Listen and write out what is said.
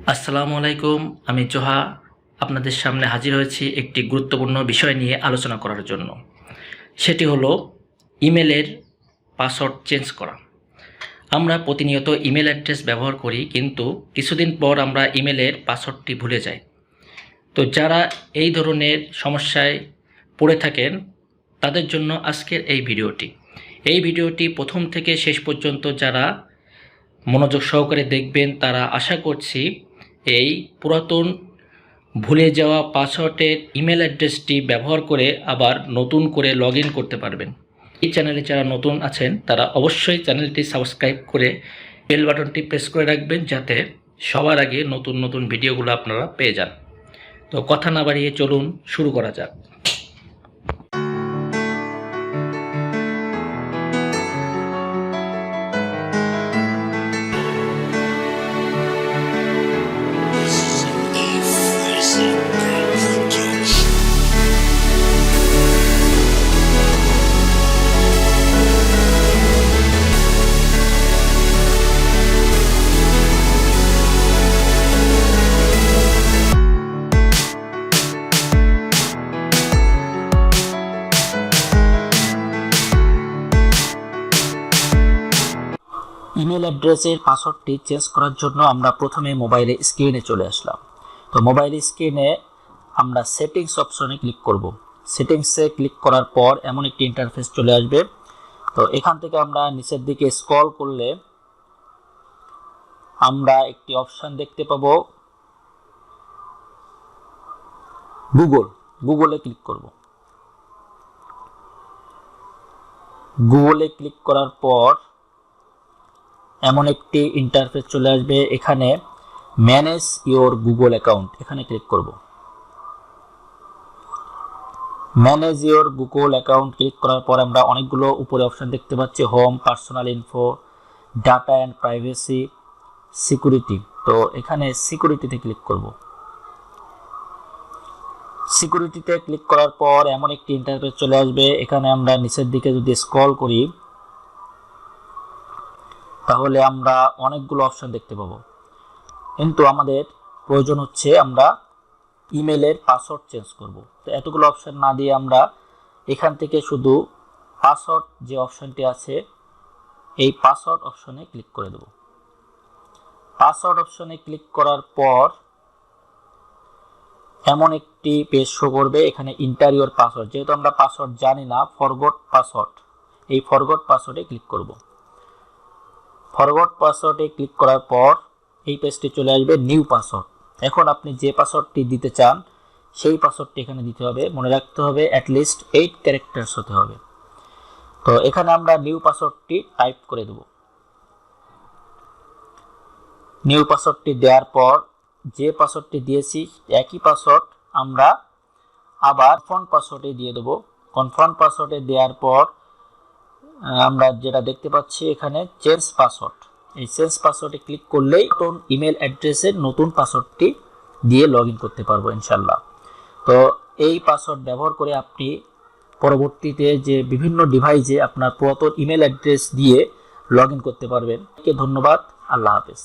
আসসালামু আলাইকুম। আমি জোহা আপনাদের সামনে হাজির হয়েছি একটি গুরুত্বপূর্ণ বিষয় নিয়ে আলোচনা করার জন্য। সেটি হলো ইমেলের পাসওয়ার্ড চেঞ্জ করা। আমরা প্রতিনিয়ত ইমেল অ্যাড্রেস ব্যবহার করি, কিন্তু কিছুদিন পর আমরা ইমেলের পাসওয়ার্ডটি ভুলে যাই। তো যারা এই ধরনের সমস্যায় পড়ে থাকেন তাদের জন্য আজকের এই ভিডিওটি প্রথম থেকে শেষ পর্যন্ত যারা মনোযোগ সহকারে দেখবেন তারা আশা করছি এই পুরাতন ভুলে যাওয়া পাসওয়ার্ডের ইমেল অ্যাড্রেসটি ব্যবহার করে আবার নতুন করে লগ ইন করতে পারবেন। এই চ্যানেলে যারা নতুন আছেন তারা অবশ্যই চ্যানেলটি সাবস্ক্রাইব করে বেল বাটনটি প্রেস করে রাখবেন, যাতে সবার আগে নতুন নতুন ভিডিওগুলো আপনারা পেয়ে যান। তো কথা না বাড়িয়ে চলুন শুরু করা যাক। ইমেল অ্যাড্রেসের পাসওয়ার্ডটি চেঞ্জ করার জন্য আমরা প্রথমে মোবাইলের স্ক্রিনে চলে আসলাম। তো মোবাইলের স্ক্রিনে আমরা সেটিংস অপশনে ক্লিক করব। সেটিংসে ক্লিক করার পর এমন একটি ইন্টারফেস চলে আসবে। তো এখান থেকে আমরা নিচের দিকে স্ক্রল করলে আমরা একটি অপশন দেখতে পাবো গুগলে ক্লিক করব। গুগলে ক্লিক করার পর এমন একটি ইন্টারফেস চলে আসবে। এখানে ম্যানেজ ইওর গুগল অ্যাকাউন্ট, এখানে ক্লিক করব। Manage your Google account click করার পর আমরা অনেকগুলো উপরে অপশন দেখতে পাচ্ছি, home, personal info, data and privacy, security. তো এখানে সিকিউরিটিতে ক্লিক করব। সিকিউরিটিতে ক্লিক করার পর এমন একটি ইন্টারফেস চলে আসবে। এখানে আমরা নিচের দিকে যদি স্ক্রল করি তাহলে আমরা অনেকগুলো অপশন দেখতে পাবো, কিন্তু আমাদের প্রয়োজন হচ্ছে আমরা ইমেলের পাসওয়ার্ড চেঞ্জ করব। তো এতগুলো অপশন না দিয়ে আমরা এখান থেকে শুধু পাসওয়ার্ড যে অপশনটি আছে এই পাসওয়ার্ড অপশনে ক্লিক করে দেব। পাসওয়ার্ড অপশনে ক্লিক করার পর এমন একটি পেজ শো করবে। এখানে এন্টার ইওর পাসওয়ার্ড, যেহেতু আমরা পাসওয়ার্ড জানি না, ফরগট পাসওয়ার্ড, এই ফরগট পাসওয়ার্ডে ক্লিক করব। ফরগট পাসওয়ার্ডে ক্লিক করার পর এই পেজটি চলে আসবে নিউ পাসওয়ার্ড। এখন আপনি যে পাসওয়ার্ডটি দিতে চান সেই পাসওয়ার্ডটি এখানে দিতে হবে। মনে রাখতে হবে অ্যাটলিস্ট 8 ক্যারেক্টার্স হতে হবে। তো এখানে আমরা নিউ পাসওয়ার্ডটি টাইপ করে দেব। নিউ পাসওয়ার্ডটি দেওয়ার পর যে পাসওয়ার্ডটি দিয়েছি একই পাসওয়ার্ড আমরা আবার কনফার্ম পাসওয়ার্ডে দিয়ে দেব। কনফার্ম পাসওয়ার্ডে দেওয়ার পর আমরা যেটা দেখতে পাচ্ছি এখানে চেঞ্জ পাসওয়ার্ড, এই চেঞ্জ পাসওয়ার্ডে ক্লিক করলেই নতুন ইমেল অ্যাড্রেসের নতুন পাসওয়ার্ডটি দিয়ে লগ ইন করতে পারবো ইনশাল্লাহ। তো এই পাসওয়ার্ড ব্যবহার করে আপনি পরবর্তীতে যে বিভিন্ন ডিভাইসে আপনার পুরাতন ইমেল অ্যাড্রেস দিয়ে লগ ইন করতে পারবেন। ধন্যবাদ, আল্লাহ হাফেজ।